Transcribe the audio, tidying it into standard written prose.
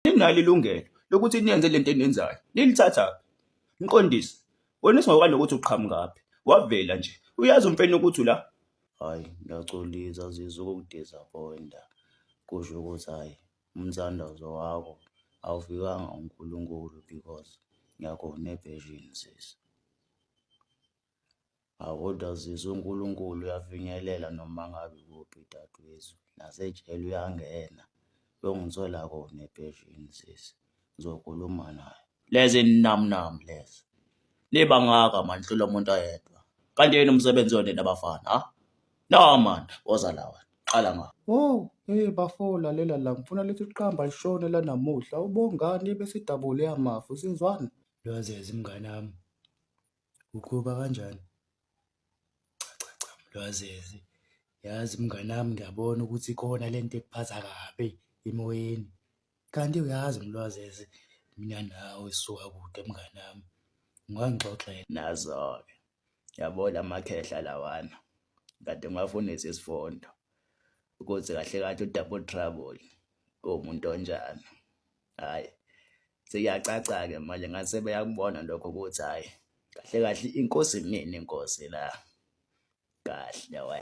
Ninalo ilungelo lokuthi niyenze lento eniyenzayo, nilithathaphi? Mqondisi, wena singakwazi nokuthi uqhamukaphi, wavela nje, uyazi umfeni ukuthi la. Hayi, ngiyaxolisa Zizwe ukukudisappointa. Kusho ukuthi hhayi, umthandazo wakho awufikanga uNkulunkulu because ngiyakho unebhejini sisi. Kodwa Zizwe uNkulunkulu uyafinyelela noma ngabe kuphi dadewethu, nasejele uyangena uyongithola khona ebhejini sisi. Ngizokhuluma naye. Lezi namunam lezi. Niba ngaka manje hlula umuntu oyedwa. Kanti yini umsebenzi wona nabafana, ha? No man, woza lawa. Qala ngapha. Oh, bafo lalela la ngifuna lethi qamba lishone la namuhla. Ubongani besidabule amafu sizwana. Lwazezi mngani wami. Ukuba kanjani? Lwazezi. Yazi mngani wami ngiyabona ukuthi khona lento ekuphatha kabi emoyeni. Kanti uyazi mlwazezi mina nawe sisuka kude mngani wami. Ungangixoxela Nazo-ke. Yabona amakhehla lawana. Kade ngafundisa isifundo ukuthi kahle kahle u-double trouble umuntu onjani. Hhayi, seyacaca-ke manje ngase beyakubona lokho ukuthi hhayi, kahle kahle inkosi nini inkosi la. Kahle yawa.